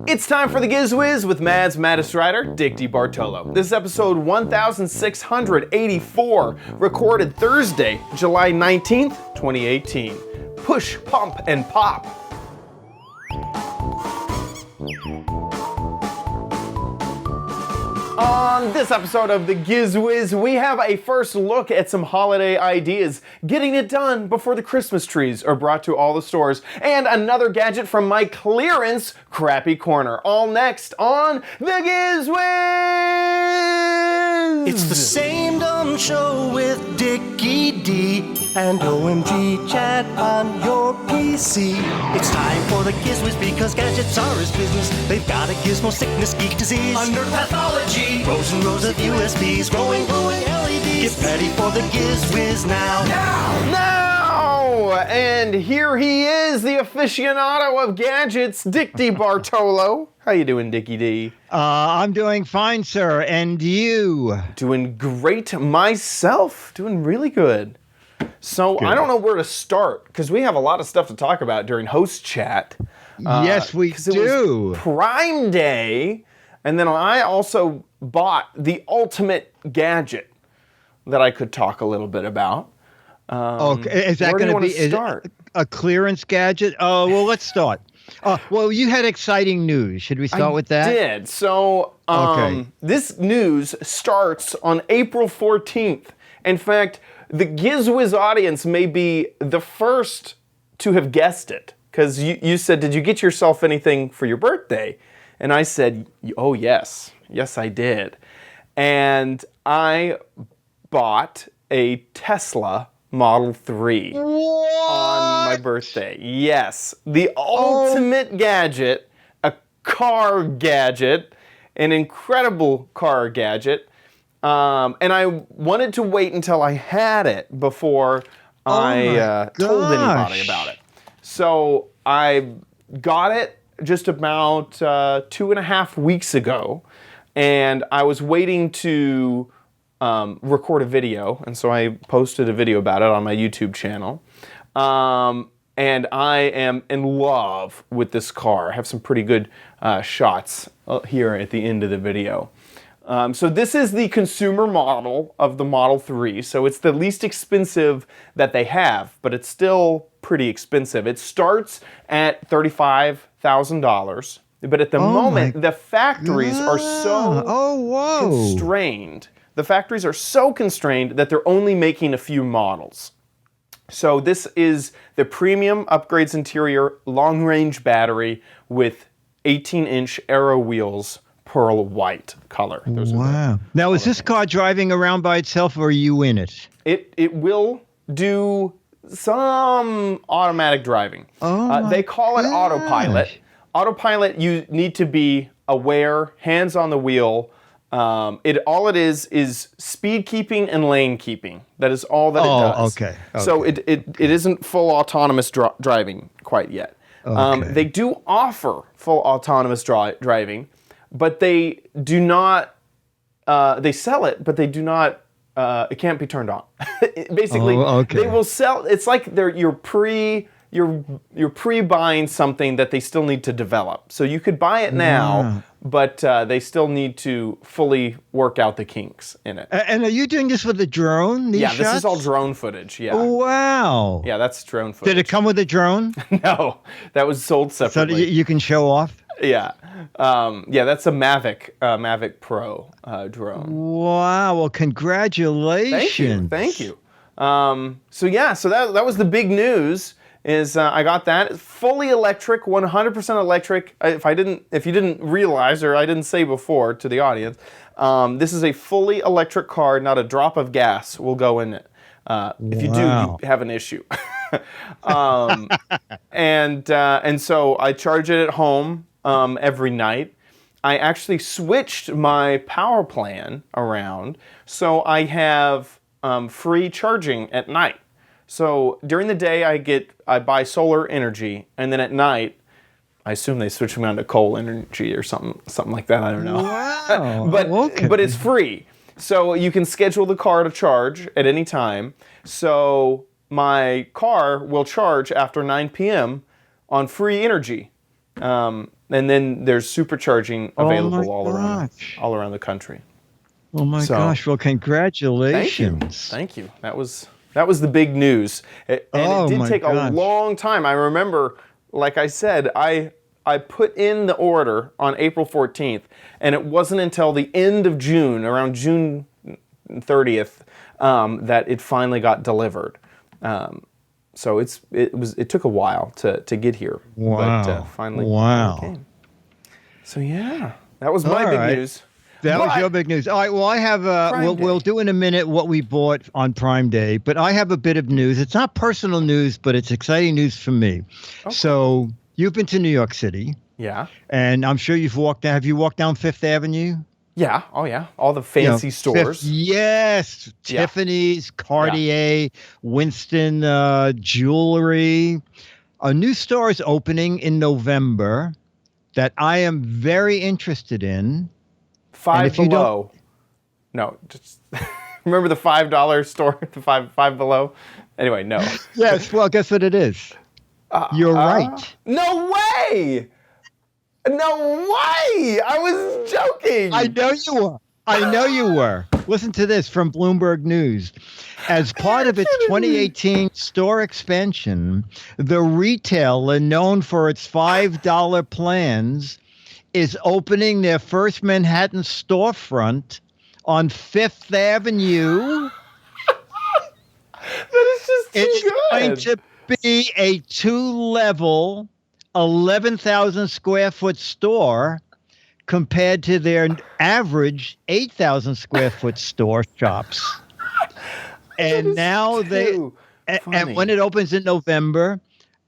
It's time for the Giz Wiz with Mad's Maddest writer, Dick DeBartolo. This is episode 1684, recorded Thursday, July 19th, 2018. Push, pump, and pop. On this episode of the Giz Wiz, we have a first look at some holiday ideas, getting it done before the Christmas trees are brought to all the stores, and another gadget from my clearance crappy corner. All next on the Giz Wiz! It's the same dumb show with Dickie D and OMG chat on your PC. It's time for the Giz Wiz because gadgets are his business. They've got a gizmo sickness, geek disease, under pathology. Rows and rows of USBs, glowing LEDs. Get ready for the Giz Wiz now. Now! And here he is, the aficionado of gadgets, Dick DeBartolo. How you doing, Dickie D? I'm doing fine, sir. And you? Doing great myself. Doing really good. So Good. I don't know where to start because we have a lot of stuff to talk about during host chat. Yes, we 'cause it was do. Prime Day. And then I also bought the ultimate gadget that I could talk a little bit about. Okay, is that where do you going to wanna be start? a clearance gadget? Oh, well, let's start. Well, you had exciting news. Should we start with that? I did. So Okay. This news starts on April 14th. In fact, the Giz Wiz audience may be the first to have guessed it. Because you said, did you get yourself anything for your birthday? And I said, oh, yes. Yes, I did. And I bought a Tesla Model 3 on my birthday. Yes. The ultimate gadget, a car gadget, an incredible car gadget. And I wanted to wait until I had it before I told anybody about it. So I got it just about 2.5 weeks ago, and I was waiting to record a video, and so I posted a video about it on my YouTube channel. And I am in love with this car. I have some pretty good shots here at the end of the video. So this is the consumer model of the Model 3. So it's the least expensive that they have, but it's still pretty expensive. It starts at $35,000. But at the moment, the factories are so constrained. The factories are so constrained that they're only making a few models. So this is the premium upgrades interior long-range battery with 18-inch aero wheels, pearl white color. Wow. Now, is this car driving around by itself, or are you in it? It will do some automatic driving. They call it autopilot. Autopilot, you need to be aware, hands on the wheel. All it is speed keeping and lane keeping. That is all that it does. Okay. So it isn't full autonomous driving quite yet. Okay. They do offer full autonomous driving, but they do not. They sell it, but they do not. It can't be turned on. Basically, they will sell. It's like you're pre-buying something that they still need to develop. So you could buy it now, but they still need to fully work out the kinks in it. And are you doing this with a drone? These Yeah, shots? this is all drone footage. Yeah. Wow. Yeah, that's drone footage. Did it come with a drone? No, that was sold So separately. you can show off? Yeah. That's a Mavic Pro drone. Wow. Well, congratulations. Thank you. So that was the big news. I got that. It's fully electric, 100% electric. If you didn't realize, or I didn't say before to the audience, this is a fully electric car. Not a drop of gas will go in it. If you do, you have an issue. And so I charge it at home every night. I actually switched my power plan around, so I have free charging at night. So during the day, I buy solar energy, and then at night, I assume they switch them on to coal energy or something like that. I don't know. Wow. But it's free, so you can schedule the car to charge at any time. So my car will charge after 9 p.m. on free energy. And then there's supercharging available all around the country. Oh my gosh! Well, congratulations. Thank you. That was the big news. It did take a long time. I remember, like I said, I put in the order on April 14th, and it wasn't until the end of June, around June 30th, that it finally got delivered. So it took a while to get here. Wow. But finally wow. It came. So yeah, that was my big news. That was your big news. All right. Well, I have. We'll do in a minute what we bought on Prime Day, but I have a bit of news. It's not personal news, but it's exciting news for me. Okay. So you've been to New York City. Yeah. And I'm sure you've walked down. Have you walked down Fifth Avenue? Yeah. Oh yeah. All the fancy stores. Yes. Yeah. Tiffany's, Cartier, Winston Jewelry. A new store is opening in November that I am very interested in. Five Below. No, just remember the $5 store, the five below. Anyway, no. Yes, well, guess what it is. You're right. No way! No way! I was joking. I know you were. Listen to this from Bloomberg News. As part of its 2018 store expansion, the retailer known for its $5 plans is opening their first Manhattan storefront on Fifth Avenue. That is just too good. Going to be a 2-level, 11,000 square foot store compared to their average 8,000 square foot store shops. And now and when it opens in November,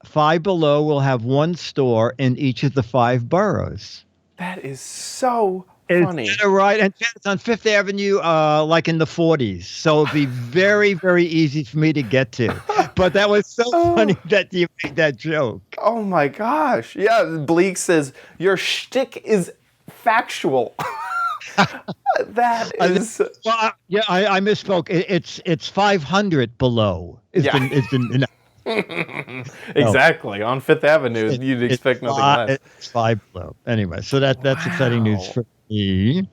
Five Below will have one store in each of the 5 boroughs. That is so funny. Right, and it's on Fifth Avenue, like in the 40s. So it'd be very, very easy for me to get to. But that was so funny that you made that joke. Oh my gosh! Yeah, Bleak says your shtick is factual. That is. Well, I misspoke. It's 500 below. It's been Exactly. On Fifth Avenue, you'd expect nothing less. It's 5 Below. Anyway, so that's exciting news for me.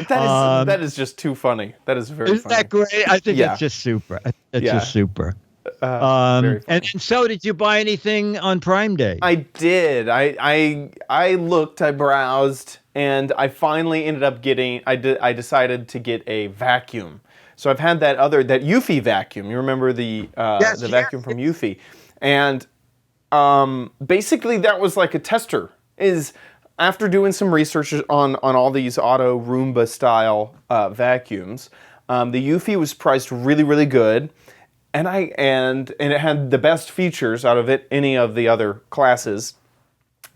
That is just too funny. That is very funny. Isn't that great? I think it's just super. It's just super. And so did you buy anything on Prime Day? I did. I looked, I browsed, and I finally ended up getting, I decided to get a vacuum. So I've had that Eufy vacuum. You remember the vacuum from Eufy. And basically that was like a tester. After doing some research on all these auto Roomba style vacuums, the Eufy was priced really, really good. And it had the best features out of any of the other classes.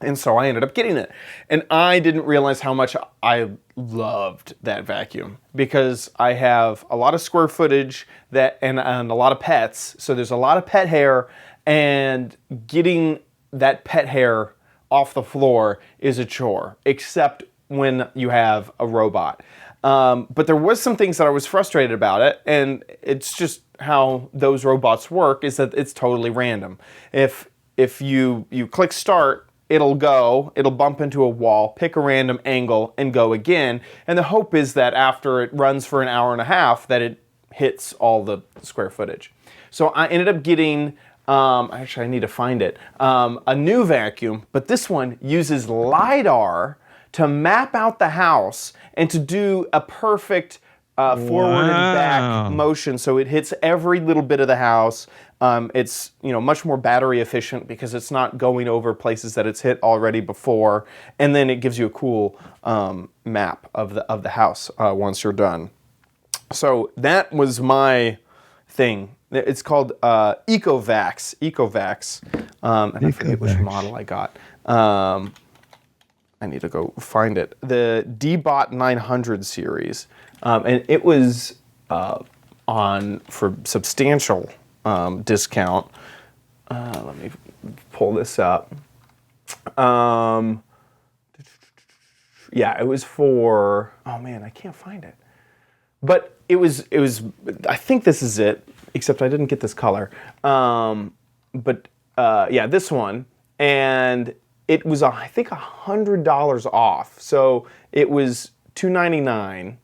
And so I ended up getting it. And I didn't realize how much I loved that vacuum because I have a lot of square footage and a lot of pets. So there's a lot of pet hair, and getting that pet hair off the floor is a chore, except when you have a robot. But there was some things that I was frustrated about it, and it's just how those robots work is that it's totally random. If you click start, it'll bump into a wall, pick a random angle, and go again. And the hope is that after it runs for an hour and a half, that it hits all the square footage. So I ended up getting, actually I need to find it, a new vacuum, but this one uses LiDAR to map out the house and to do a perfect forward and back motion, so it hits every little bit of the house. It's much more battery efficient because it's not going over places that it's hit already before, and then it gives you a cool map of the house once you're done. So that was my thing. It's called Ecovacs. And I forget which model I got. I need to go find it. The D-Bot 900 series. And it was on for substantial discount. Let me pull this up. It was for, oh man, I can't find it. But it was, I think this is it, except I didn't get this color. This one. And it was I think $100 off. So it was $299,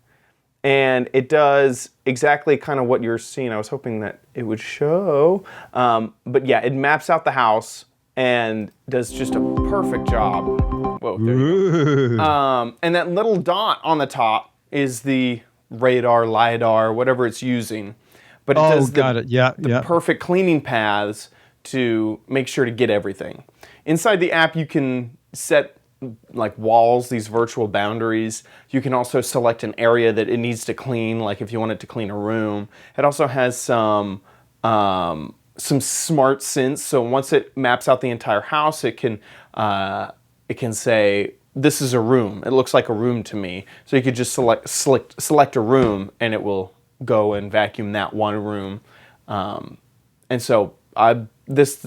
and it does exactly kind of what you're seeing. I was hoping that it would show, but yeah, it maps out the house and does just a perfect job. Whoa, there you go. And that little dot on the top is the radar, LiDAR, whatever it's using. But it does the perfect cleaning paths to make sure to get everything. Inside the app, you can set like walls, these virtual boundaries. You can also select an area that it needs to clean, like if you want it to clean a room. It also has some smart sense. So once it maps out the entire house, it can say, this is a room. It looks like a room to me. So you could just select a room, and it will go and vacuum that one room. And so this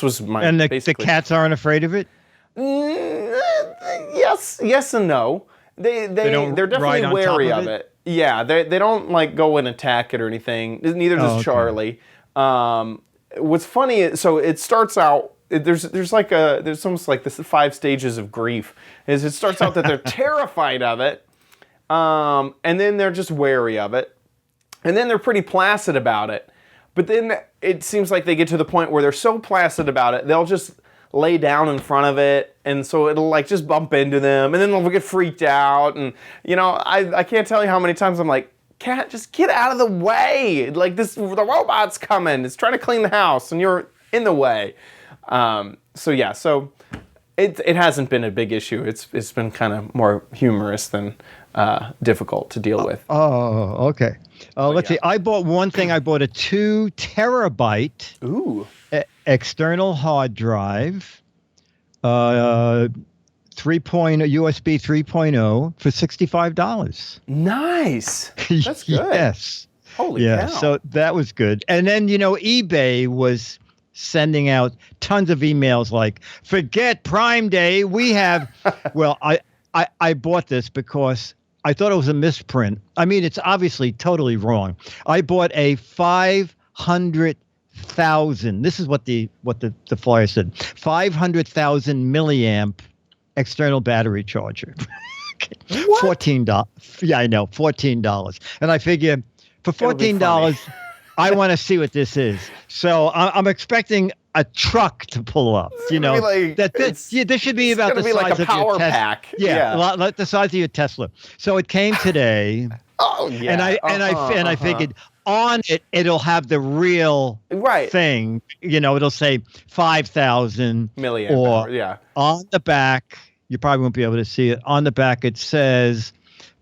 was my. And the cats aren't afraid of it? Yes and no. They're definitely wary of it. Yeah, they don't like go and attack it or anything. Neither does Charlie. What's funny is, so it starts out. There's almost like this 5 stages of grief. Is it starts out that they're terrified of it, and then they're just wary of it, and then they're pretty placid about it. But then it seems like they get to the point where they're so placid about it, they'll just lay down in front of it, and so it'll like just bump into them, and then they'll get freaked out. And I can't tell you how many times I'm like, cat, just get out of the way! Like the robot's coming. It's trying to clean the house, and you're in the way. So it hasn't been a big issue. It's been kind of more humorous than difficult to deal with. Oh, okay. Let's see. I bought one thing. I bought a 2 terabyte external hard drive, 3.0 USB 3.0 for $65. Nice. That's good. Yes. Holy cow. So that was good. And then eBay was sending out tons of emails like, forget Prime Day. We have, well, I bought this because I thought it was a misprint. I mean, it's obviously totally wrong. I bought a 500,000. This is what the flyer said. 500,000 milliamp external battery charger. What? $14. Yeah, I know, $14. And I figure for $14, I want to see what this is. So I'm expecting a truck to pull up. This should be about the size like a of power your pack. Yeah, like the size of your Tesla. So it came today. Oh yeah. And I figured on it it'll have the real thing. It'll say 5,000 milliamp or hour, on the back. You probably won't be able to see it. On the back it says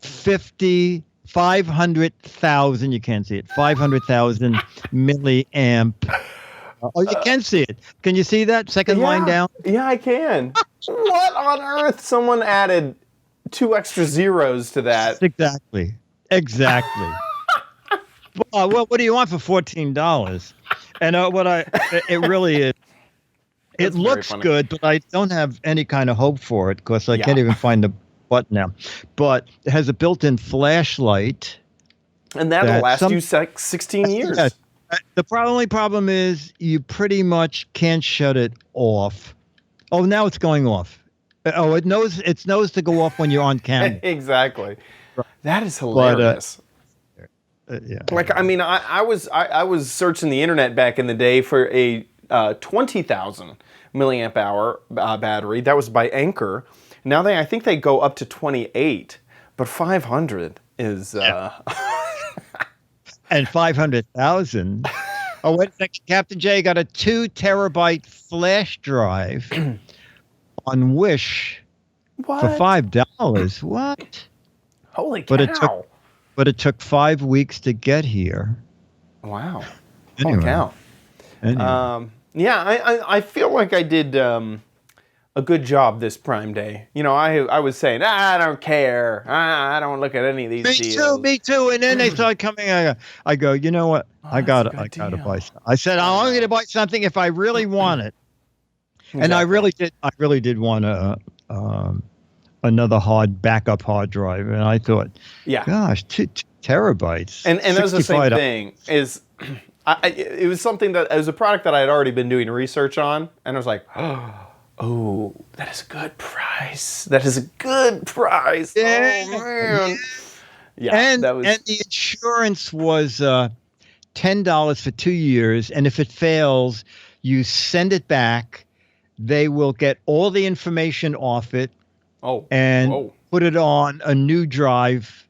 500,000. You can't see it. 500,000 milliamp. Oh, you can see it. Can you see that second line down? Yeah, I can. What on earth? Someone added 2 extra zeros to that. Exactly. Well, what do you want for $14? And it really is. It looks good, but I don't have any kind of hope for it because I can't even find the button now. But it has a built-in flashlight. And that'll last you 16 years. Yeah, the only problem is you pretty much can't shut it off. Oh, now it's going off. Oh, it knows to go off when you're on camera. Exactly. That is hilarious. Like, I mean, I was searching the internet back in the day for a 20,000 milliamp hour battery. That was by Anker. Now I think they go up to 28, but 500 is. And 500,000. Oh, wait a second. Captain J got a 2 terabyte flash drive on Wish for $5. What? Holy cow! But it took 5 weeks to get here. Wow. Anyway. Holy cow. Anyway. I feel like I did a good job this Prime Day. I was saying, I don't care. I don't look at any of these deals. Me too. And then they start coming. I go, you know what? I gotta buy something. I said, I'm only gonna buy something if I really want it. Exactly. And I really did want another backup hard drive. And I thought, gosh, 2 terabytes. And that's the same thing. It was something that it was a product that I had already been doing research on, and I was like, oh, Oh, that is a good price. That is a good price. Yeah. Oh man. Yeah, And that was. and the insurance was $10 for 2 years, and if it fails, you send it back. They will get all the information off it Oh. and Whoa. put it on a new drive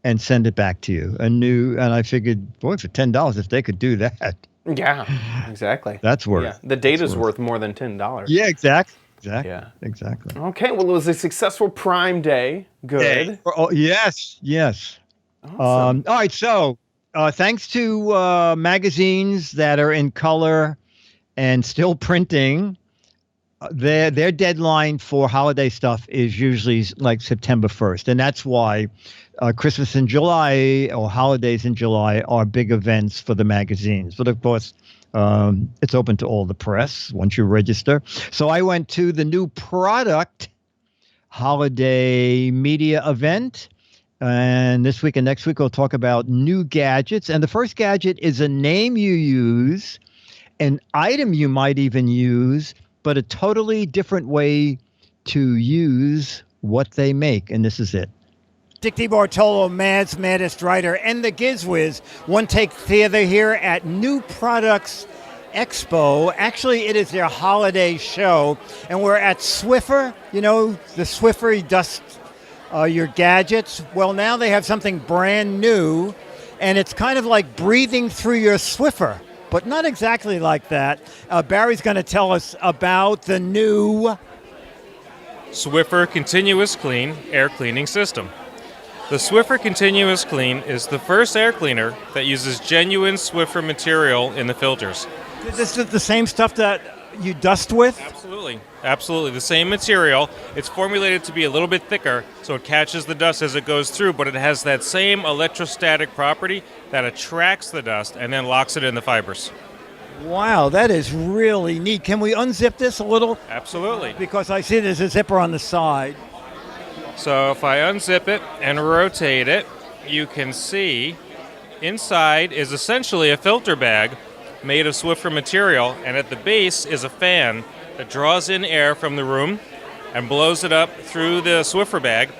and send it back to you. And I figured, boy, for $10, if they could do that, Yeah. Exactly. that's worth. Yeah. The data's worth more than $10. Yeah, exactly. Yeah. Exactly. Okay. Well, it was a successful Prime Day. Good. Oh, yes. Awesome. All right, so thanks to magazines that are in color and still printing, their deadline for holiday stuff is usually like September 1st, and that's why Christmas in July or holidays in July are big events for the magazines. But of course, it's open to all the press once you register. So I went to the new product holiday media event. And this week and next week, we'll talk about new gadgets. And the first gadget is a name you use, an item you might even use, but a totally different way to use what they make. And this is it. Dick DiBartolo, Mad's Maddest Writer, and the Giz Wiz. One Take Theater here at New Products Expo. Actually, it is their holiday show. And we're at Swiffer. You know, the Swiffer, you dust your gadgets. Well, now they have something brand new, and it's kind of like breathing through your Swiffer, but not exactly like that. Barry's going to tell us about the new Swiffer Continuous Clean Air Cleaning System. The Swiffer Continuous Clean is the first air cleaner that uses genuine Swiffer material in the filters. This is the same stuff that you dust with? Absolutely. The same material. It's formulated to be a little bit thicker, so it catches the dust as it goes through, but it has that same electrostatic property that attracts the dust and then locks it in the fibers. Wow, that is really neat. Can we unzip this a little? Absolutely. Because I see there's a zipper on the side. So if I unzip it and rotate it, you can see inside is essentially a filter bag made of Swiffer material, and at the base is a fan that draws in air from the room and blows it up through the Swiffer bag,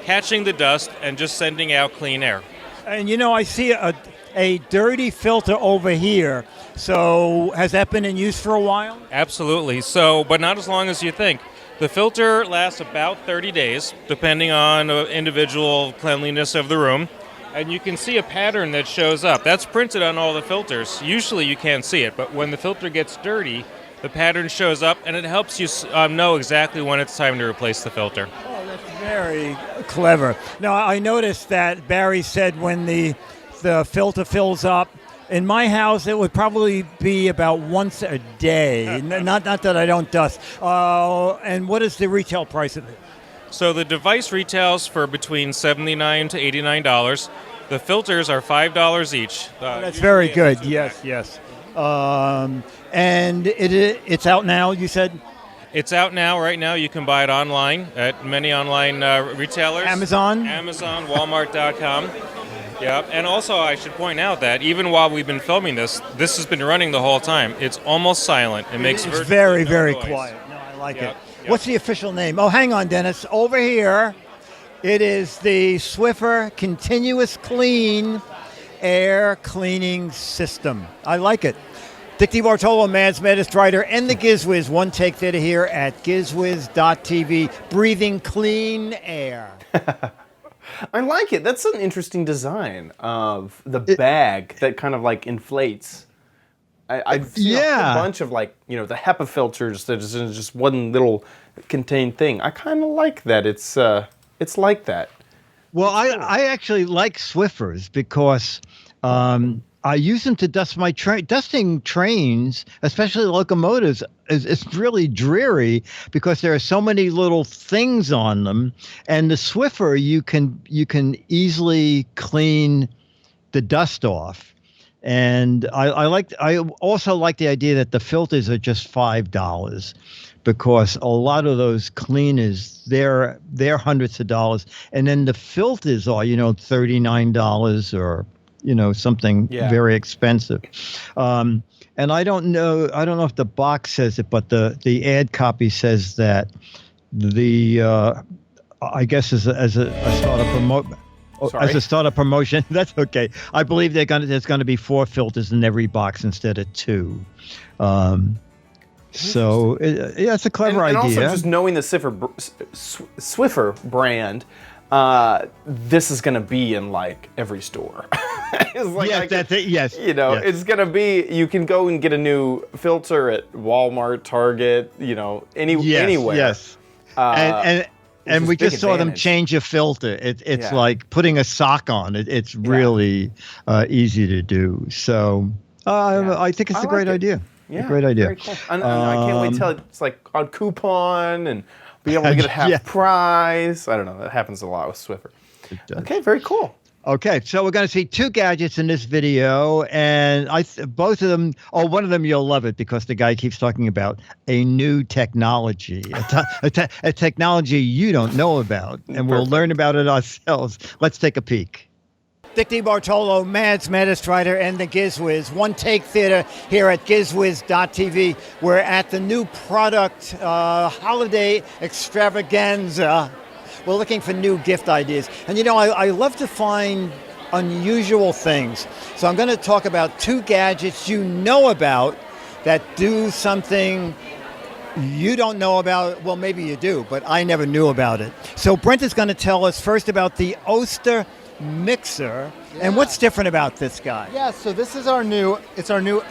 catching the dust and just sending out clean air. And you know, I see a dirty filter over here. So has that been in use for a while? Absolutely. So, but not as long as you think. The filter lasts about 30 days, depending on individual cleanliness of the room. And you can see a pattern that shows up. That's printed on all the filters. Usually you can't see it, but when the filter gets dirty, the pattern shows up, and it helps you know exactly when it's time to replace the filter. Oh, that's very clever. Now, I noticed that Barry said when the filter fills up, in my house, it would probably be about once a day. Not that I don't dust. And what is the retail price of it? So the device retails for between $79 to $89. The filters are $5 each. That's very good. Yes. And it's out now, you said? It's out now. Right now, you can buy it online at many online retailers. Amazon, Walmart.com. Yeah, and also I should point out that even while we've been filming this has been running the whole time. It's almost silent. It's very, very quiet. No, I like it. Yep. What's the official name? Oh, hang on, Dennis. Over here, it is the Swiffer Continuous Clean Air Cleaning System. I like it. Dick DiBartolo, Mad's Maddest Writer, and the Giz Wiz. One Take Theater here at gizwiz.tv. Breathing clean air. I like it. That's an interesting design of the bag that kind of like inflates. I've seen a bunch of like, you know, the HEPA filters that is in just one little contained thing. I kind of like that. It's like that. Well, I actually like Swiffers because I use them to dust my train. Dusting trains, especially locomotives, is really dreary because there are so many little things on them. And the Swiffer, you can easily clean the dust off. And I also like the idea that the filters are just $5 because a lot of those cleaners, they're hundreds of dollars. And then the filters are, $39 or something Yeah. very expensive. And I don't know if the box says it, but the ad copy says that I guess as a startup Sorry. as a startup promotion, that's okay. I believe there's going to be 4 filters in every box instead of 2. So it's a clever and idea. also just knowing the Swiffer brand, this is going to be in like every store. It's like, Yes, that's it. Yes. Yes. It's going to be, you can go and get a new filter at Walmart, Target, anywhere. Yes. And is we big just saw them advantage. change a filter. It's Yeah. like putting a sock on. It's really easy to do. So I think it's I a great like it. idea. Yeah, A great idea. Very cool. And I can't wait till it's like on coupon and be able to get a half Yeah. price. I don't know. That happens a lot with Swiffer. does. Okay, very cool. Okay, so we're going to see 2 gadgets in this video, and both of them. Oh, one of them you'll love it because the guy keeps talking about a new technology, a technology you don't know about, and we'll learn about it ourselves. Let's take a peek. Dick DeBartolo, Mads Maddest Writer, and the Giz Wiz. One Take Theater here at GizWiz.tv. We're at the new product holiday extravaganza. We're looking for new gift ideas. And I love to find unusual things. So I'm going to talk about 2 gadgets you know about that do something you don't know about. Well, maybe you do, but I never knew about it. So Brent is going to tell us first about the Oster mixer. And what's different about this guy? Yeah, so this is our new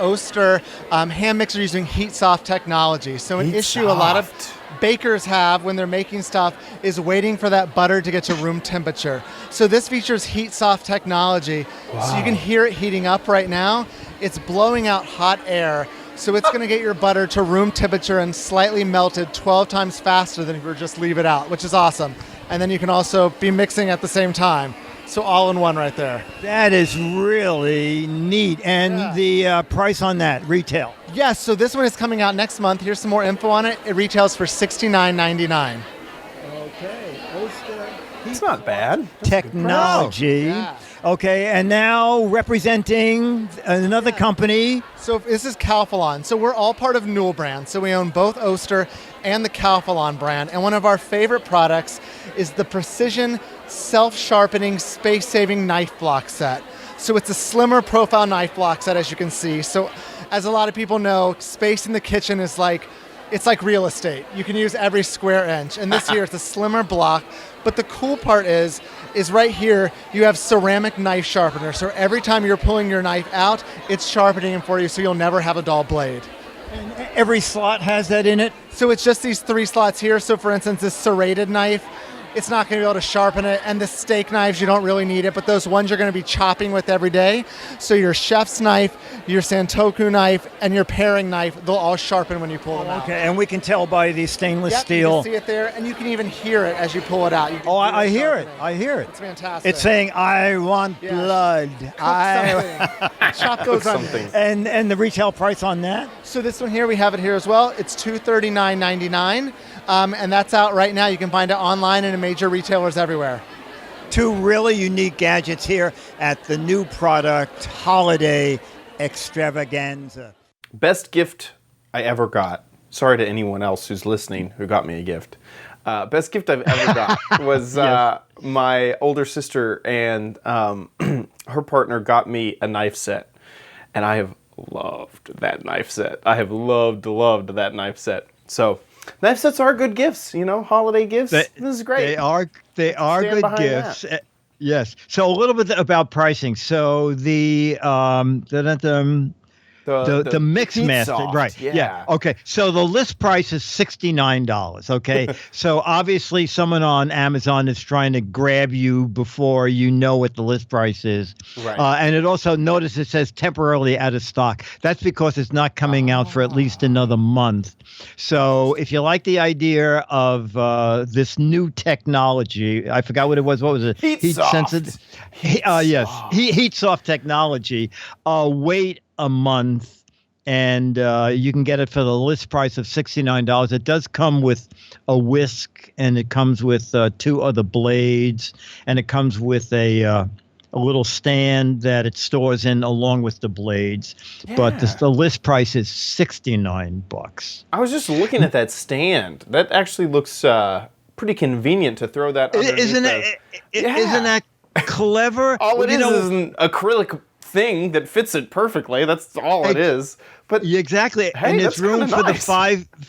Oster hand mixer using heat soft technology. So an issue a lot of bakers have when they're making stuff is waiting for that butter to get to room temperature. So this features heat soft technology. So you can hear it heating up right now. It's blowing out hot air. So it's going to get your butter to room temperature and slightly melted 12 times faster than if you were just leave it out, which is awesome. And then you can also be mixing at the same time. So all in one right there. That is really neat. And the price on that, retail? Yes, so this one is coming out next month. Here's some more info on it. It retails for $69.99. Okay, Oster It's not bad. technology. Yeah. Okay, and now representing another company. So this is Calphalon. So we're all part of Newell brand. So we own both Oster and the Calphalon brand. And one of our favorite products is the Precision Self-Sharpening Space-Saving Knife Block Set. So it's a slimmer profile knife block set, as you can see. So as a lot of people know, space in the kitchen is it's like real estate. You can use every square inch. And this here, it's a slimmer block. But the cool part is right here, you have ceramic knife sharpener. So every time you're pulling your knife out, it's sharpening it for you so you'll never have a dull blade. And every slot has that in it. So it's just these 3 slots here. So for instance, this serrated knife, it's not going to be able to sharpen it. And the steak knives, you don't really need it, but those ones you're going to be chopping with every day. So your chef's knife, your Santoku knife, and your paring knife, they'll all sharpen when you pull them out. Okay, and we can tell by the stainless Yep, steel. you can see it there, and you can even hear it as you pull it out. You can Oh, hear I hear it. sharpening. I hear it. It's fantastic. It's saying, I want Yeah. blood. Cook something. Chop those onions. something. And the retail price on that? So this one here, we have it here as well. It's $239.99, and that's out right now. You can find it online and in major retailers everywhere. 2 really unique gadgets here at the new product holiday extravaganza. Best gift I ever got. Sorry to anyone else who's listening who got me a gift. Best gift I've ever got was my older sister and her partner got me a knife set. And I have loved that knife set. I have loved that knife set. So knife sets are good gifts, holiday gifts. This is great. They are Stand good behind gifts. Yes. So a little bit about pricing. So the The mix heat master, soft, right? Yeah. Okay. So the list price is $69. Okay. So obviously, someone on Amazon is trying to grab you before you know what the list price is. Right. And it also notice it says temporarily out of stock. That's because it's not coming out for at least another month. So if you like the idea of this new technology, I forgot what it was. What was it? Heat soft. sensitive. Yes. Heat soft technology. Wait a month, and you can get it for the list price of $69. It does come with a whisk, and it comes with 2 other blades, and it comes with a a little stand that it stores in along with the blades. But Yeah. the list price is $69. I was just looking at that stand. That actually looks pretty convenient to throw that underneath. Isn't that clever? All Well, it is an acrylic thing that fits it perfectly. That's all it is. But Yeah, exactly, hey, and that's there's room kinda for nice.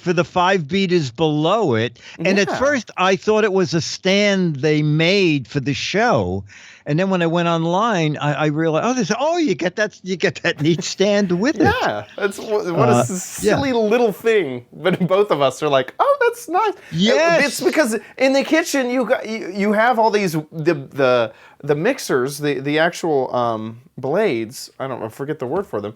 the five beaters below it. And at Yeah. first, I thought it was a stand they made for the show, and then when I went online, I realized, you get that neat stand with it. yeah, that's what a silly little thing. But both of us are like, oh, that's nice. Yes. It's because in the kitchen you have all these the mixers, the actual blades. I forget the word for them.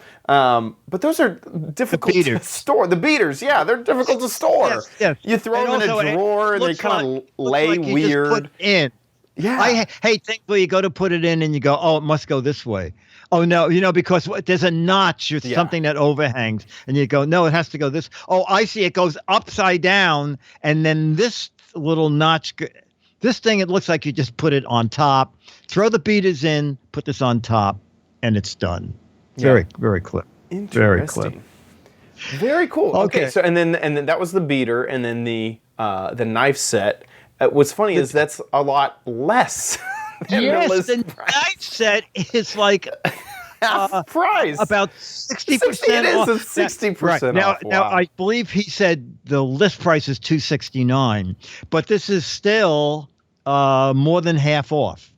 But those are difficult to beaters. store. The beaters, yeah, they're difficult to store. Yes. You throw And them in also, a it drawer and they looks kind of looks lay like you weird. just put in. Yeah. Thankfully, you go to put it in and you go, oh, it must go this way. Oh, no, because there's a notch or something that overhangs. And you go, no, it has to go this. Oh, I see. It goes upside down. And then this little notch, this thing, it looks like you just put it on top, throw the beaters in, put this on top, and it's done. Very, very clever. Very clever. Interesting. Very cool. Okay, Okay. so and then that was the beater, and then the knife set. What's funny is that's a lot less than the Yes, list the price. knife set is like Half price. about 60% It is, off. it's 60% Right. Now, off. now Wow. I believe he said the list price is $269, but this is still more than half off.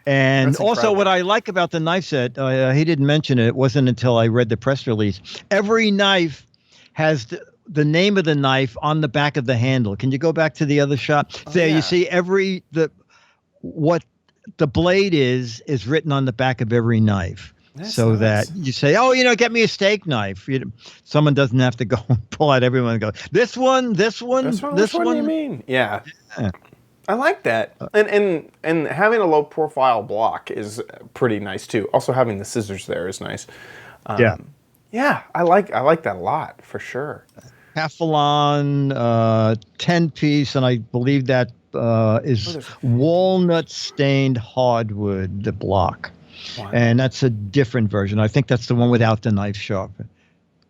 And That's also, incredible. what I like about the knife set, he didn't mention it. It wasn't until I read the press release. Every knife has the name of the knife on the back of the handle. Can you go back to the other shot? There, yeah. you see what the blade is written on the back of every knife. That's so nice. that you say, get me a steak knife. Someone doesn't have to go and pull out everyone and go, this one, Which one do you mean? Yeah. Yeah. I like that. And having a low profile block is pretty nice too. Also having the scissors there is nice. Yeah. Yeah, I like that a lot for sure. Teflon 10-piece, and I believe that is walnut stained hardwood, the block. Wow. And that's a different version. I think that's the one without the knife sharpener.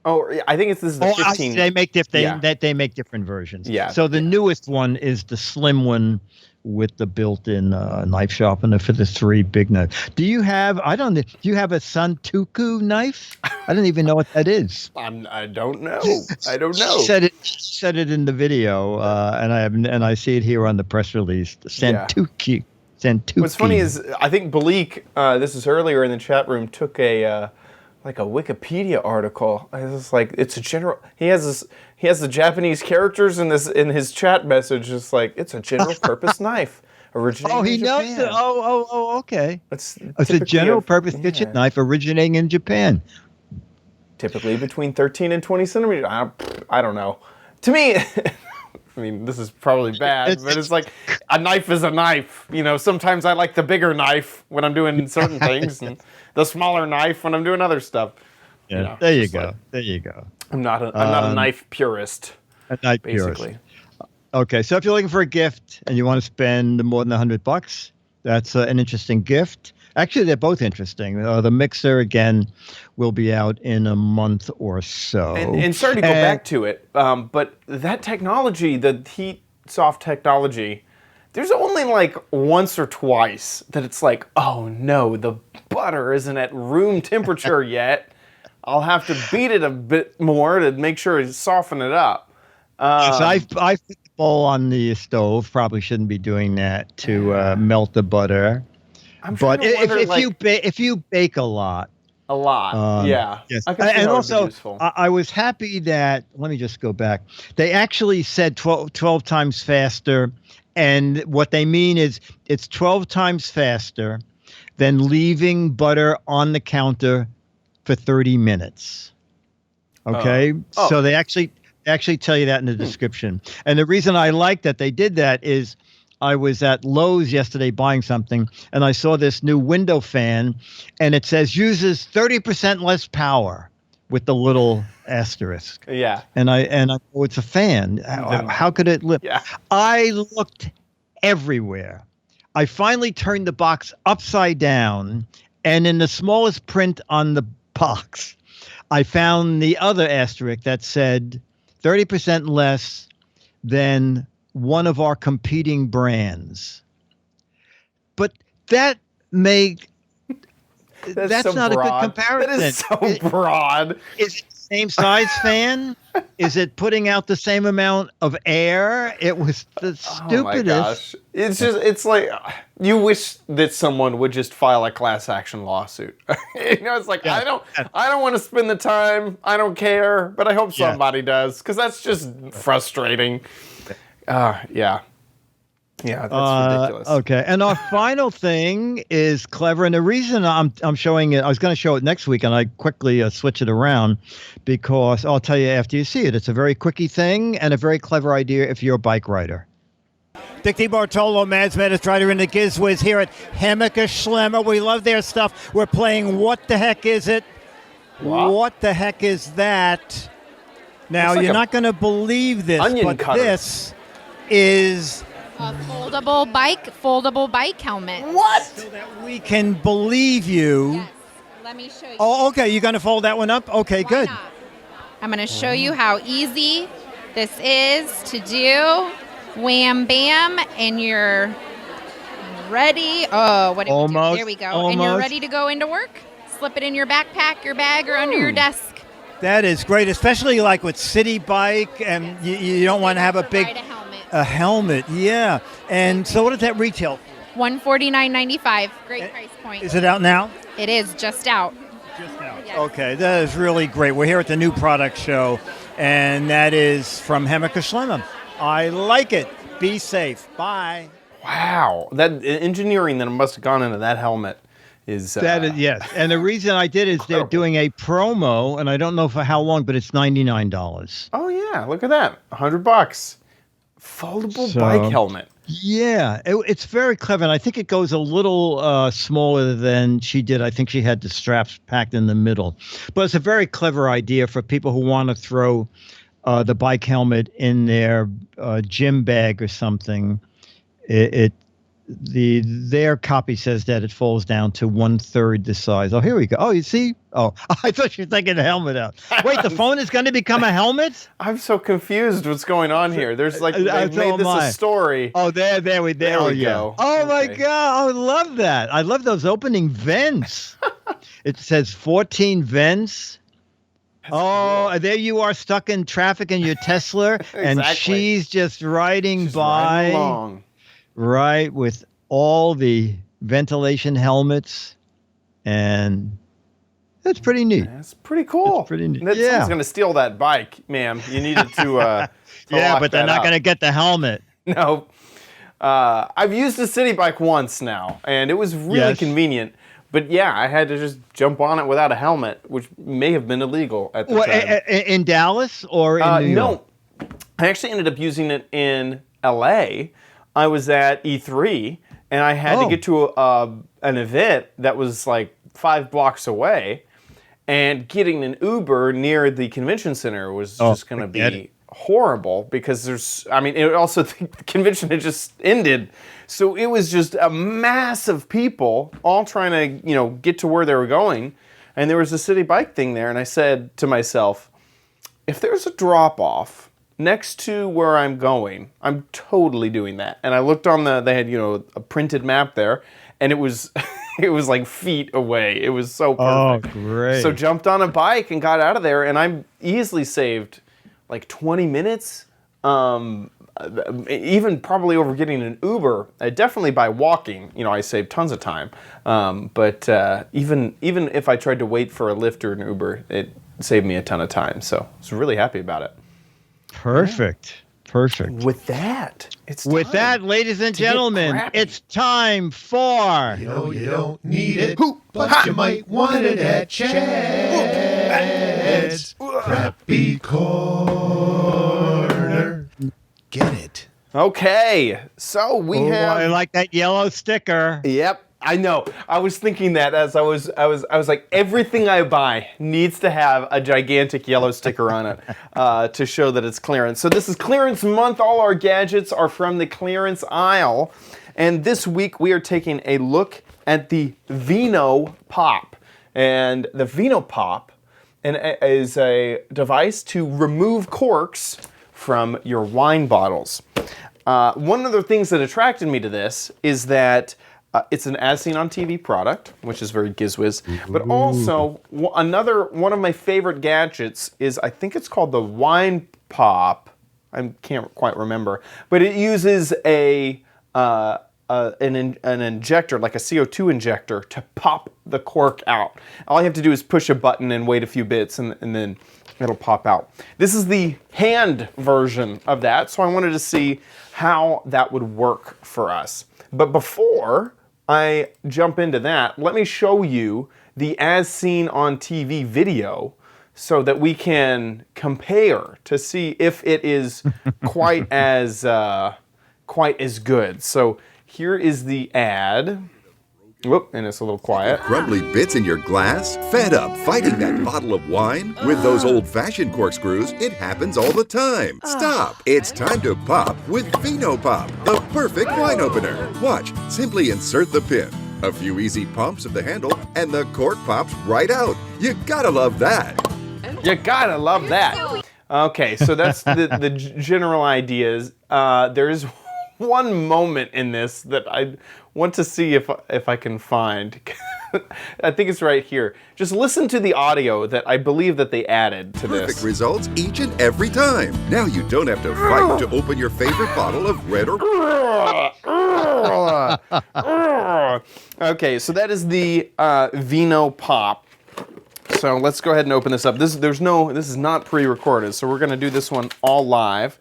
Oh, I think this is the 15. They make Yeah. they make different versions. Yeah. So the newest one is the slim one with the built-in knife sharpener for the 3 big knives. Do you have a Santoku knife? I don't even know what that is. I don't know. I don't know. Said it in the video, and I see it here on the press release. The Santoku. Santoku. What's funny is I think Bleak, this is earlier in the chat room, took a Wikipedia article. It's like it's a general. He has the Japanese characters in his chat message. It's like it's a general purpose knife. Originating he in knows Japan. it. Oh, okay. It's a typically general purpose kitchen knife originating in Japan. Typically between 13 and 20 centimeters. I don't know. To me, I mean, this is probably bad, but it's like a knife is a knife. Sometimes I like the bigger knife when I'm doing certain things, and the smaller knife when I'm doing other stuff. Yeah, there you go. There you go. I'm not a knife purist. A knife basically. purist. Okay, so if you're looking for a gift and you want to spend more than $100, that's an interesting gift. Actually, they're both interesting. The mixer, again, will be out in a month or so. And sorry to go back to it, but that technology, the heat soft technology, there's only like once or twice that it's like, oh no, the butter isn't at room temperature yet. I'll have to beat it a bit more to make sure to soften it up. So I put the bowl on the stove. Probably shouldn't be doing that to melt the butter. But if you bake a lot, yeah. Yes. I can see And how it'd be also, useful. I was happy that, let me just go back. They actually said 12 times faster. And what they mean is it's 12 times faster than leaving butter on the counter for 30 minutes. Okay? So they actually tell you that in the description. And the reason I like that they did that is I was at Lowe's yesterday buying something, and I saw this new window fan, and it says uses 30% less power with the little asterisk. Yeah. And it's a fan. How could it live? Yeah. I looked everywhere. I finally turned the box upside down, and in the smallest print on the box, I found the other asterisk that said 30% less than one of our competing brands. But that's so not broad. a good comparison. That is so broad. Is it the same size fan? Is it putting out the same amount of air? It was the stupidest. Oh my gosh. It's like you wish that someone would just file a class action lawsuit. It's like I don't want to spend the time. I don't care, but I hope somebody does, because that's just frustrating. Yeah. Yeah, that's ridiculous. Okay, and our final thing is clever, and the reason I'm showing it, I was going to show it next week, and I quickly switch it around because I'll tell you after you see it. It's a very quickie thing and a very clever idea if you're a bike rider. Dick DiBartolo, Mads Madness Rider, and the Giz Wiz here at Hammacher Schlemmer. We love their stuff. We're playing What the Heck Is It? Wow. What the heck is that? Now, Looks like you're a not going to believe this, onion but cutter. this is... A foldable bike helmet. What? So that we can believe you. Yes. Let me show you. Oh, okay. You're going to fold that one up? Okay, Why good. not? I'm going to show you how easy this is to do. Wham, bam, and you're ready. Oh, what did we do? Almost, There we go. And you're almost. ready to go into work. Slip it in your backpack, your bag, or under your desk. That is great, especially like with City Bike, and you don't want to have a big Ride a helmet. helmet. Yeah. And so what does that retail? $149.95. Great price point. Is it out now? It is just out. Just now. Yes. Okay, that is really great. We're here at the new product show, and that is from Hammacher Schlemmer. I like it. Be safe. Bye. Wow. That engineering that must have gone into that helmet is... That is, yes, and the reason I did is they're doing a promo, and I don't know for how long, but it's $99. Oh, yeah. Look at that. $100. Foldable So- bike helmet. Yeah, it's very clever, and I think it goes a little smaller than she did. I think she had the straps packed in the middle, but it's a very clever idea for people who want to throw the bike helmet in their gym bag or something. Their copy says that it falls down to 1/3 the size. Oh, here we go. Oh, you see? Oh, I thought you were taking the helmet out. Wait, the phone is going to become a helmet? I'm so confused what's going on here. There's like, they so made this am I. a story. Oh, there we go. Oh my Okay. God, I love that. I love those opening vents. It says 14 vents. Oh, there you are stuck in traffic in your Tesla, and Exactly. she's just riding Just by, riding along. right, with all the ventilation helmets, and that's pretty neat. That's pretty cool. It's pretty neat. Someone's Yeah. going to steal that bike, ma'am. You needed to Yeah, lock but they're that not up. going to get the helmet. No. I've used a city bike once now, and it was really Yes. convenient. But yeah, I had to just jump on it without a helmet, which may have been illegal at the Well, time. in Dallas or in New York? No, I actually ended up using it in LA. I was at E3, and I had to Oh. get to an event that was like 5 blocks away, and getting an Uber near the convention center was just going to forget be it. horrible because it also, the convention had just ended. So it was just a mass of people all trying to, get to where they were going. And there was a city bike thing there. And I said to myself, if there's a drop off next to where I'm going, I'm totally doing that. And I looked on they had, a printed map there, and it was, it was like feet away. It was so perfect. Oh, great. So jumped on a bike and got out of there, and I easily saved like 20 minutes. Even probably over getting an Uber. Definitely by walking, I saved tons of time. But even if I tried to wait for a Lyft or an Uber, it saved me a ton of time. So I was really happy about it. Perfect. Perfect. With that, it's With time that, ladies and to get gentlemen, crappy. it's time for... No, you don't need it, but you might want it at Chad's Crappy Corner. Get it? Okay, so we Oh, have. I like that yellow sticker. Yep, I know. I was thinking that as I was like, everything I buy needs to have a gigantic yellow sticker on it to show that it's clearance. So this is clearance month. All our gadgets are from the clearance aisle. And this week we are taking a look at the Vino Pop. And the Vino Pop is a device to remove corks from your wine bottles. One of the things that attracted me to this is that it's an as seen on TV product, which is very Giz Wiz. But also, another one of my favorite gadgets is, I think it's called the Wine Pop. I can't quite remember. But it uses an injector, like a CO2 injector, to pop the cork out. All you have to do is push a button and wait a few bits, and then it'll pop out. This is the hand version of that, so I wanted to see how that would work for us. But before I jump into that, let me show you the as seen on TV video so that we can compare to see if it is quite as good. So here is the ad. Whoop, and it's a little quiet. Crumbly bits in your glass? Fed up fighting that bottle of wine? With those old-fashioned corkscrews, it happens all the time. Stop! It's time to pop with Vino Pop, the perfect wine opener. Watch, simply insert the pin. A few easy pumps of the handle, and the cork pops right out. You gotta love that. You gotta love that. Okay, so that's the general ideas. There's one moment in this that I want to see if I can find. I think it's right here. Just listen to the audio that I believe that they added to this. Perfect results each and every time. Now you don't have to fight to open your favorite bottle of red or... Okay, so that is the Vino Pop. So let's go ahead and open this up. This is not pre-recorded, so we're gonna do this one all live.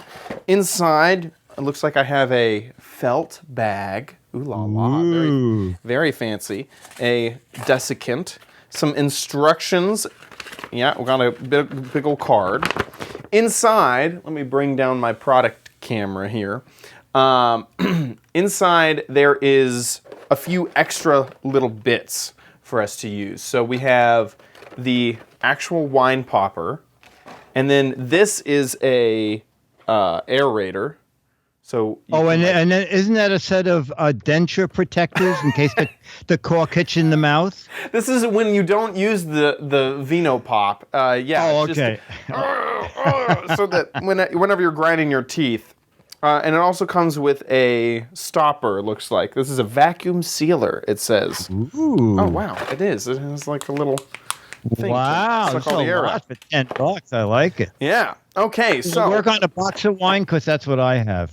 Inside, it looks like I have a felt bag. Ooh la la, very, very fancy. A desiccant, some instructions. Yeah, we got a big old card. Inside, let me bring down my product camera here. Inside there is a few extra little bits for us to use. So we have the actual wine popper, and then this is a aerator. So and then isn't that a set of denture protectors in case the cork hits you in the mouth? This is when you don't use the Vino Pop. Yeah. Oh, okay. So that whenever you're grinding your teeth. And it also comes with a stopper, it looks like. This is a vacuum sealer, it says. Ooh. Oh, wow, it is. It has like a little thing. Wow, to suck that's all a the air lot out. for $10. I like it. Yeah. Okay, so Work on a box of wine because that's what I have.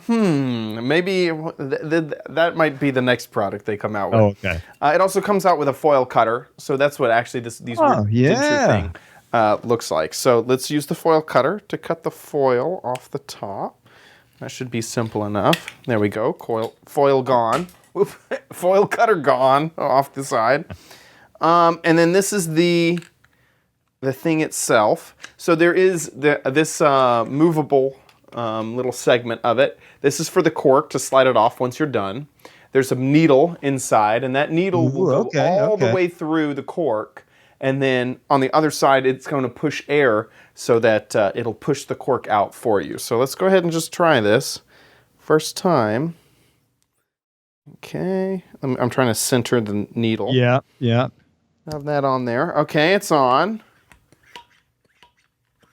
maybe that might be the next product they come out with. Oh, okay. It also comes out with a foil cutter, so that's what actually these denture thing looks like. So let's use the foil cutter to cut the foil off the top. That should be simple enough. There we go. Foil gone. Foil cutter gone off the side. And then this is the thing itself. So there is this movable little segment of it. This is for the cork to slide it off once you're done. There's a needle inside, and that needle will go all the way through the cork. And then on the other side, it's going to push air so that it'll push the cork out for you. So let's go ahead and just try this. First time. Okay. I'm trying to center the needle. Yeah, yeah. Have that on there. Okay, it's on.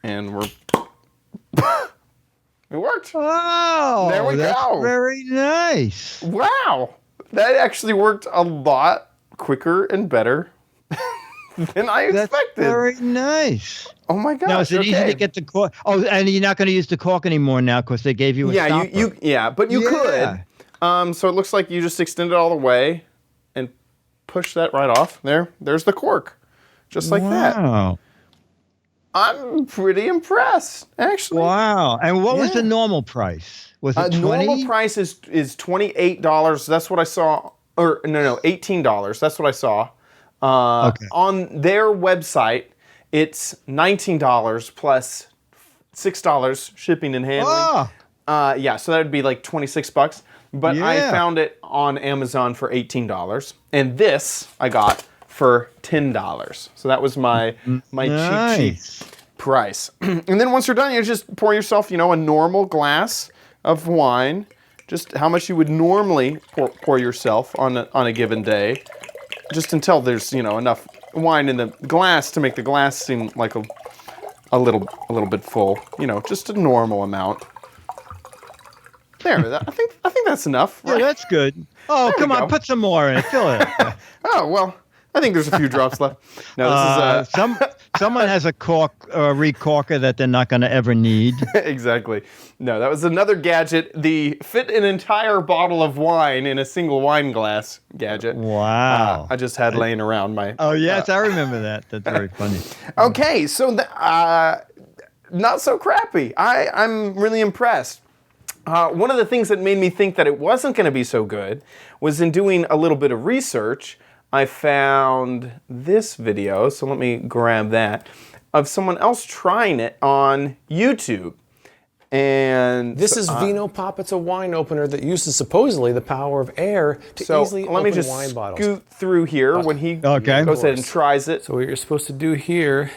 And we're... It worked. Oh, there we that's go. Very nice. Wow. That actually worked a lot quicker and better than I expected. That's very nice. Oh my gosh. Now, is it easy to get the cork? Oh, and you're not going to use the cork anymore now because they gave you a stopper. But you could. So it looks like you just extend it all the way and push that right off. There's the cork. Just like that. Wow. I'm pretty impressed, actually. Wow. And what was the normal price? Was it 20? Normal price is $28. That's what I saw. Or no, $18. That's what I saw. Okay. On their website, it's $19 plus $6 shipping and handling. Oh. Yeah, so that would be like $26. But I found it on Amazon for $18. And this I got for $10. So that was my cheap price. And then once you're done, you just pour yourself, a normal glass of wine just how much you would normally pour yourself on a given day, just until there's enough wine in the glass to make the glass seem like a little bit full. Just a normal amount. There, I think that's enough. Yeah, that's good. Oh, come on, put some more in it. Fill it. Oh well, I think there's a few drops left. No, this is someone has a recorker that they're not going to ever need. Exactly. No, that was another gadget. The fit an entire bottle of wine in a single wine glass gadget. Wow. I just had laying around my. Oh yes, I remember that. That's very funny. Okay, so not so crappy. I'm really impressed. One of the things that made me think that it wasn't going to be so good was in doing a little bit of research, I found this video, so let me grab that, of someone else trying it on YouTube. And this is Vino Pop. It's a wine opener that uses supposedly the power of air to easily open wine bottles. Scoot through here when he goes ahead and tries it. So what you're supposed to do here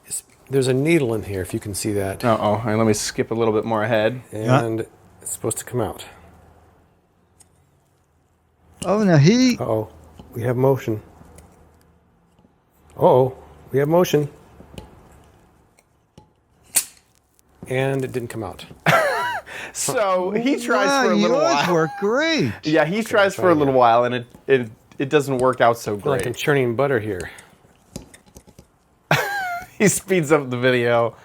is there's a needle in here, if you can see that. Uh-oh. Let me skip a little bit more ahead. And it's supposed to come out. Oh, now Uh-oh. We have motion. Uh-oh. We have motion. And it didn't come out. So he tries for a little while. Yours work great. Yeah, he tries for a little while, and it doesn't work out so great. Like I'm churning butter here. He speeds up the video.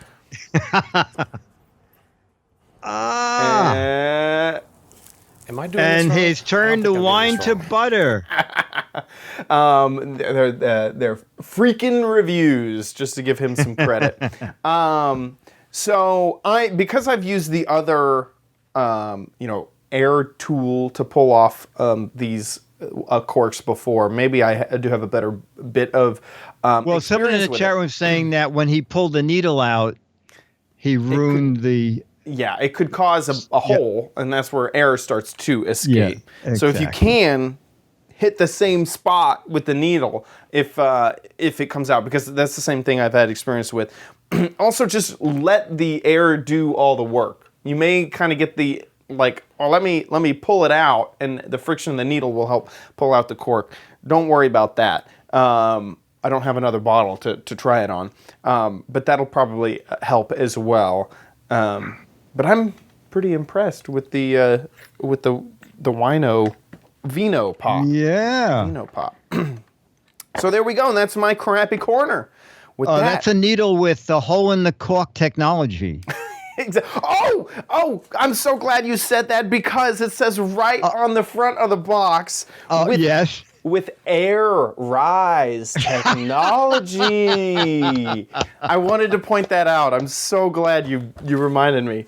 Am I doing and this wrong? he's turned the wine to butter. They're freaking reviews, just to give him some credit. So because I've used the other, air tool to pull off these corks before, maybe I do have a better bit of well, someone in the chat room saying that when he pulled the needle out, he ruined the... Yeah, it could cause a hole, and that's where air starts to escape. Yeah, So if you can hit the same spot with the needle, if it comes out, because that's the same thing I've had experience with. Also, just let the air do all the work. You may kind of get the let me pull it out, and the friction of the needle will help pull out the cork. Don't worry about that. I don't have another bottle to try it on, but that'll probably help as well. But I'm pretty impressed with the Vino Pop. Yeah. Vino Pop. So there we go, and that's my crappy corner. That's a needle with the hole in the cork technology. Oh, I'm so glad you said that, because it says right on the front of the box. Yes. With air rise technology. I wanted to point that out. I'm so glad you reminded me.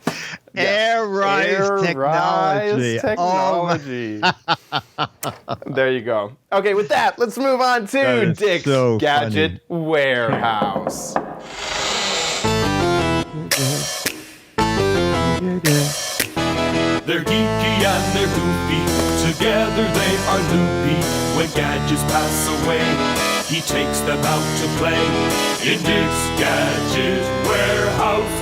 Air rise technology. There you go. Okay, with that, let's move on to Dick's Gadget Warehouse. They're geeky and they're goofy, together they are loopy. When gadgets pass away, he takes them out to play in Dick's Gadget Warehouse.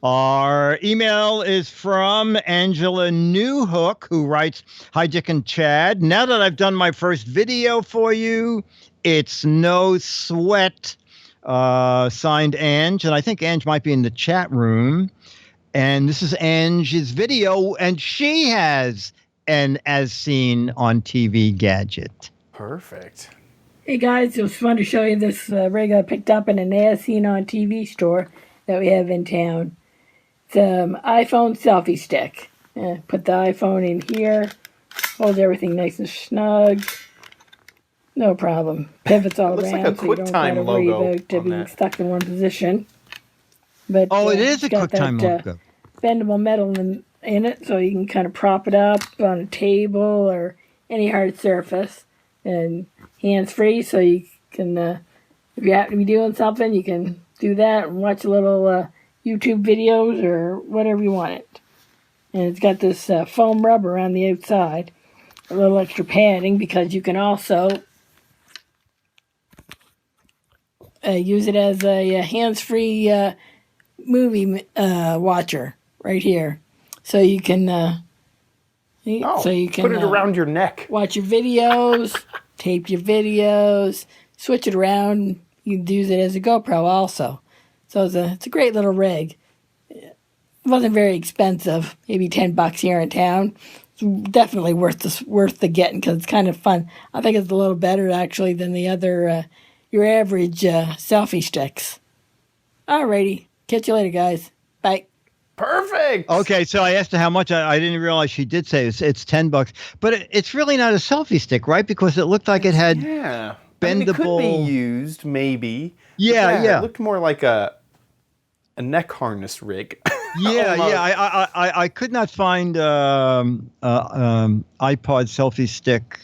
Our email is from Angela Newhook, who writes, "Hi, Dick and Chad. Now that I've done my first video for you, it's no sweat." Signed Ange, and I think Ange might be in the chat room. And this is Ange's video, and she has an as seen on TV gadget. Perfect. Hey guys, it was fun to show you this rig I picked up in an as seen on TV store that we have in town. It's an iPhone selfie stick. Put the iPhone in here, holds everything nice and snug. No problem. Pivots all around, like a so you don't have to worry about being stuck in one position. But it is a QuickTime logo. Bendable metal in it, so you can kind of prop it up on a table or any hard surface, and hands-free, so you can, if you happen to be doing something, you can do that and watch a little YouTube videos or whatever you want it. And it's got this foam rubber on the outside, a little extra padding, because you can also use it as a hands-free movie watcher right here, so you can put it around your neck. Watch your videos, tape your videos, switch it around. You can use it as a GoPro also. So it's a great little rig. It wasn't very expensive, maybe $10 here in town. It's definitely worth the getting because it's kind of fun. I think it's a little better actually than the other your average selfie sticks. Alrighty, catch you later, guys. Bye. Perfect. Okay, so I asked her how much. I didn't realize she did say it's $10, but it's really not a selfie stick, right? Because it looked like it had bendable. I mean, it could be used, maybe. Yeah. It looked more like a neck harness rig. I could not find iPod selfie stick.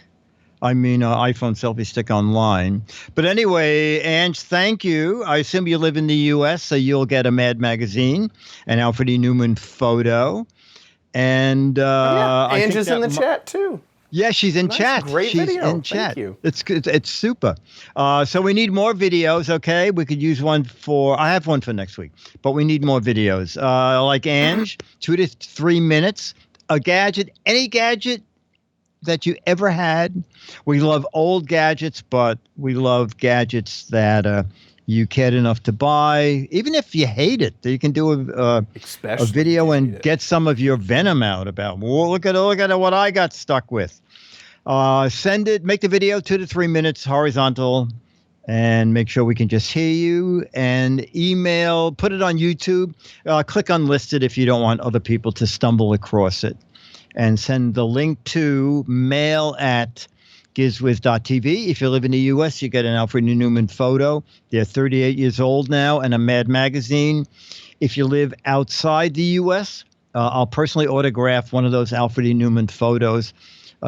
iPhone selfie stick online. But anyway, Ange, thank you. I assume you live in the U.S., so you'll get a Mad Magazine, an Alfred E. Newman photo. And Ange is in the chat, too. Yeah, she's in chat. Great she's video. in chat. Thank you. It's super. So we need more videos, okay? We could use one I have one for next week, but we need more videos. Like Ange, 2 to 3 minutes, a gadget, any gadget that you ever had. We love old gadgets, but we love gadgets that you cared enough to buy. Even if you hate it, you can do a video and get some of your venom out about, well, look at what I got stuck with. Send it, make the video 2 to 3 minutes horizontal, and make sure we can just hear you, and email, put it on YouTube, click unlisted if you don't want other people to stumble across it. And send the link to mail@gizwiz.tv. If you live in the U.S., you get an Alfred E. Newman photo. They're 38 years old now, and a Mad Magazine. If you live outside the U.S., I'll personally autograph one of those Alfred E. Newman photos,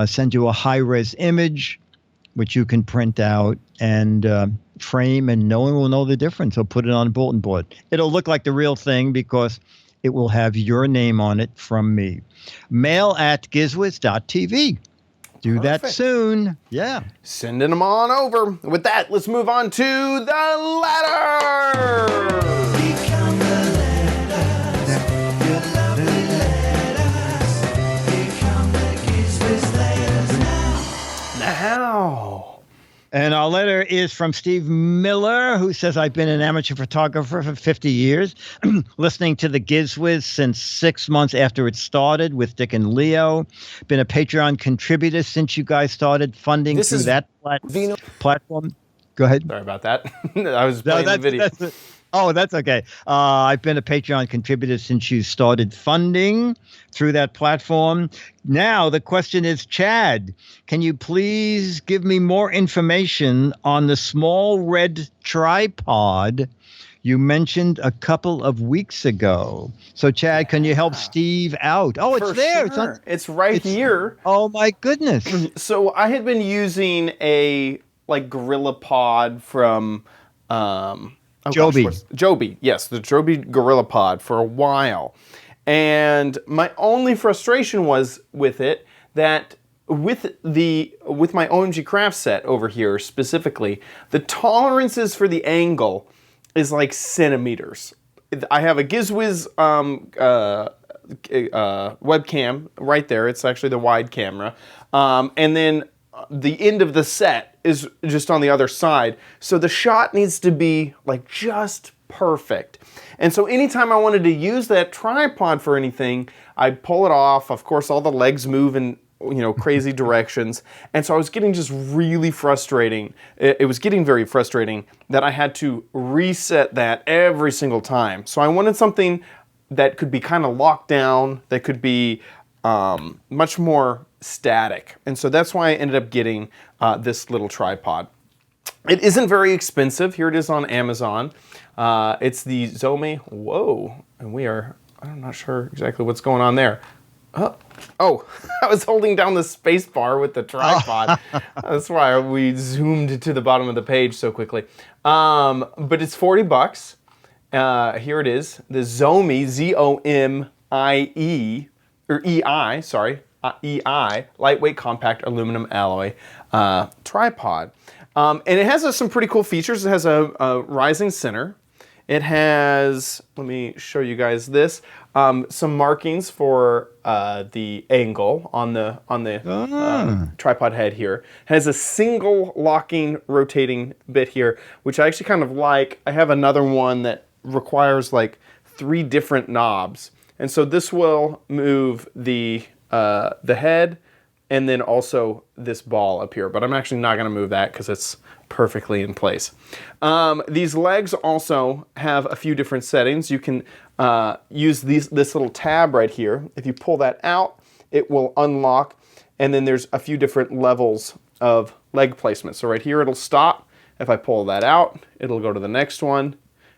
send you a high-res image, which you can print out and frame, and no one will know the difference. I'll put it on a bulletin board. It'll look like the real thing because it will have your name on it from me. Mail@gizwiz.tv. Do that soon. Yeah. Sending them on over. With that, let's move on to the letter. Become the letters. Your lovely letters. Become the Giz Wiz letters now. And our letter is from Steve Miller, who says, I've been an amateur photographer for 50 years, listening to the Giz Wiz since 6 months after it started with Dick and Leo. Been a Patreon contributor since you guys started funding through that platform. Go ahead. Sorry about that. I was playing the video. That's okay. I've been a Patreon contributor since you started funding through that platform. Now, the question is, Chad, can you please give me more information on the small red tripod you mentioned a couple of weeks ago? So, Chad, can you help Steve out? Oh, it's there. Sure. It's right here. Oh, my goodness. So I had been using a Gorilla Pod from... Joby, yes, the Joby Gorilla Pod for a while. And my only frustration was with it that with my OMG Craft set over here specifically, the tolerances for the angle is like centimeters. I have a Giz Wiz webcam right there. It's actually the wide camera. And then the end of the set is just on the other side. So the shot needs to be just perfect. And so anytime I wanted to use that tripod for anything, I'd pull it off. Of course, all the legs move in crazy directions. And so I was getting just really frustrating. It was getting very frustrating that I had to reset that every single time. So I wanted something that could be kind of locked down, that could be much more static. And so that's why I ended up getting this little tripod. It isn't very expensive. Here it is on Amazon. It's the Zomi. Whoa. And I'm not sure exactly what's going on there. Oh, I was holding down the space bar with the tripod. That's why we zoomed to the bottom of the page so quickly. But it's $40. Here it is. The Zomi, Z-O-M-I-E, or E-I, sorry. EI, lightweight compact aluminum alloy tripod. And it has some pretty cool features. It has a rising center. It has, let me show you guys this, some markings for the angle on the tripod head here. It has a single locking rotating bit here, which I actually kind of like. I have another one that requires like 3 different knobs. And so this will move the head and then also this ball up here. But I'm actually not going to move that because it's perfectly in place. These legs also have a few different settings. You can use this little tab right here. If you pull that out, it will unlock. And then there's a few different levels of leg placement. So right here, it'll stop. If I pull that out, it'll go to the next one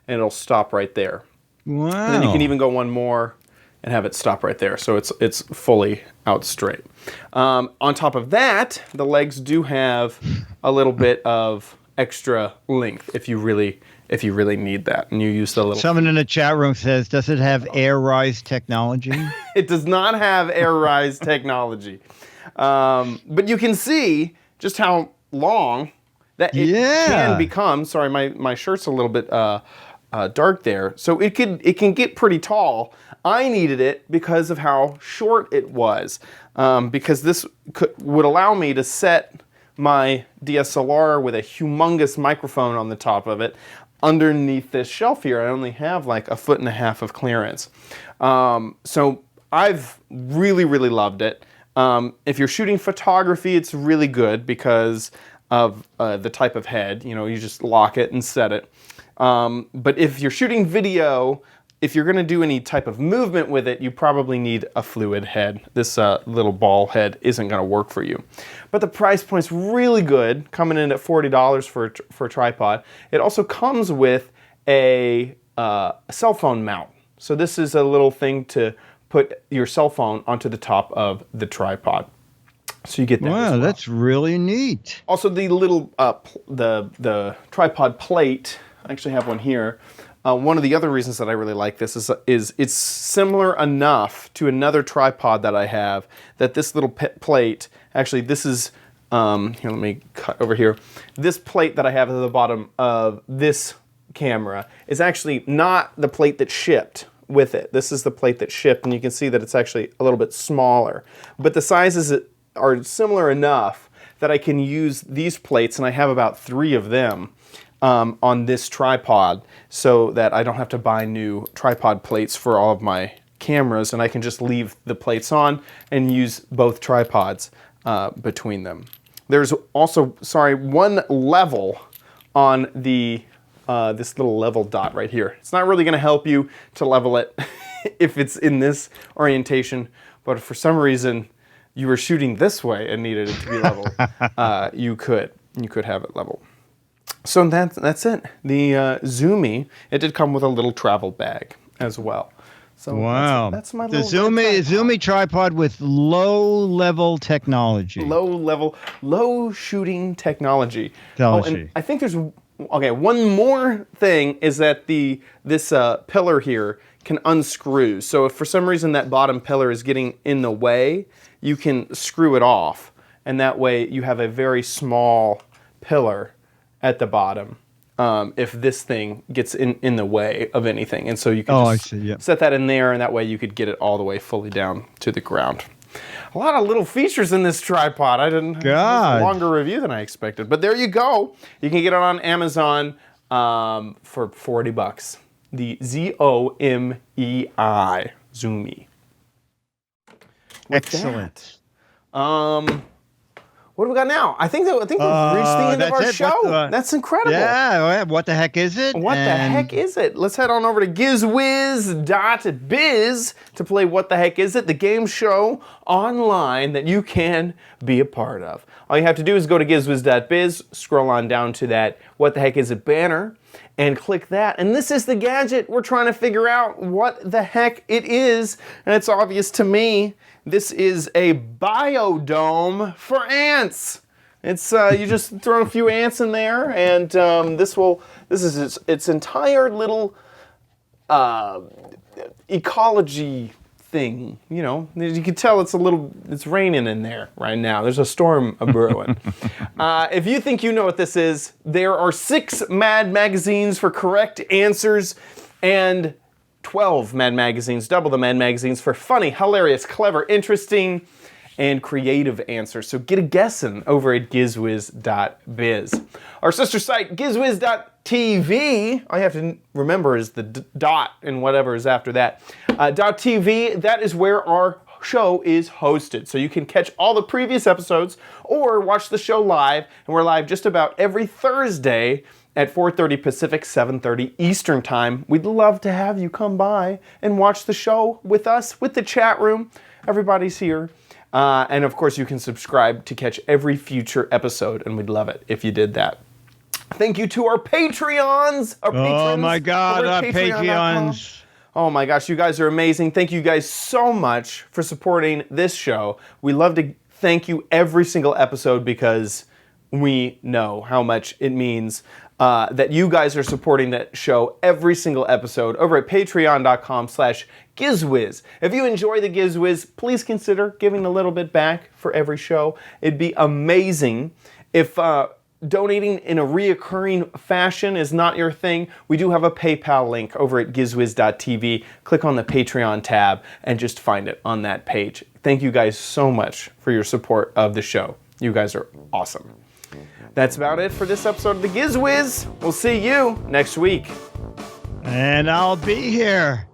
and it'll stop right there. Wow. And then you can even go one more and have it stop right there. So it's fully out straight. On top of that, the legs do have a little bit of extra length if you really need that, and you use the little. Someone in the chat room says, "Does it have air rise technology?" It does not have air rise technology, but you can see just how long that it can become. Sorry, my shirt's a little bit dark there, so it can get pretty tall. I needed it because of how short it was, because this would allow me to set my DSLR with a humongous microphone on the top of it underneath this shelf here. I only have like 1.5 feet of clearance. So I've really loved it. If you're shooting photography, it's really good because of the type of head. You know, you just lock it and set it. But if you're shooting video, if you're going to do any type of movement with it, you probably need a fluid head. This little ball head isn't going to work for you. But the price point's really good, coming in at $40 for a tripod. It also comes with a cell phone mount. So this is a little thing to put your cell phone onto the top of the tripod. So you get that. Wow, as well. That's really neat. Also, the little the tripod plate. I actually have one here. One of the other reasons that I really like this is it's similar enough to another tripod that I have that this little plate, actually this is, here let me cut over here. This plate that I have at the bottom of this camera is actually not the plate that shipped with it. This is the plate that shipped, and you can see that it's actually a little bit smaller. But the sizes are similar enough that I can use these plates, and I have about 3 of them. On this tripod, so that I don't have to buy new tripod plates for all of my cameras, and I can just leave the plates on and use both tripods between them. There's also, one level on the this little level dot right here. It's not really going to help you to level it if it's in this orientation, but if for some reason you were shooting this way and needed it to be level, you could have it level. So that's it. The Zoomy, it did come with a little travel bag as well. So wow, that's my the little Zoomy tripod with low-level technology. Low shooting technology. Oh, and I think there's one more thing is that this pillar here can unscrew. So if for some reason that bottom pillar is getting in the way, you can screw it off, and that way you have a very small pillar at the bottom if this thing gets in the way of anything. And so you can set that in there, and that way you could get it all the way fully down to the ground. A lot of little features in this tripod. I didn't have a longer review than I expected. But there you go. You can get it on Amazon for $40. The Z-O-M-E-I, Zoomy. Excellent. What do we got now? I think we've reached the end of our show. That's incredible. Yeah, what the heck is it? What the heck is it? Let's head on over to gizwiz.biz to play What the Heck Is It, the game show online that you can be a part of. All you have to do is go to gizwiz.biz, scroll on down to that What the Heck Is It banner, and click that. And this is the gadget. We're trying to figure out what the heck it is, and it's obvious to me. This is a biodome for ants. It's you just throw a few ants in there, and this is its entire little ecology thing. You know, you can tell it's raining in there right now. There's a storm brewing. If you think you know what this is, there are 6 Mad magazines for correct answers and 12 Mad magazines, double the Mad magazines for funny, hilarious, clever, interesting, and creative answers. So get a guessing over at gizwiz.biz. Our sister site, gizwiz.tv, all you have to remember is the dot and whatever is after that. .tv, that is where our show is hosted. So you can catch all the previous episodes or watch the show live. And we're live just about every Thursday at 4:30 Pacific, 7:30 Eastern Time. We'd love to have you come by and watch the show with us, with the chat room. Everybody's here. And of course, you can subscribe to catch every future episode, and we'd love it if you did that. Thank you to our Patreons. Our patrons Oh my God, our Patreons. Oh my gosh, you guys are amazing. Thank you guys so much for supporting this show. We love to thank you every single episode because we know how much it means that you guys are supporting that show every single episode over at patreon.com/GizWiz. If you enjoy the Giz Wiz, please consider giving a little bit back for every show. It'd be amazing. If donating in a reoccurring fashion is not your thing, we do have a PayPal link over at gizwiz.tv. Click on the Patreon tab and just find it on that page. Thank you guys so much for your support of the show. You guys are awesome. That's about it for this episode of the Giz Wiz. We'll see you next week. And I'll be here.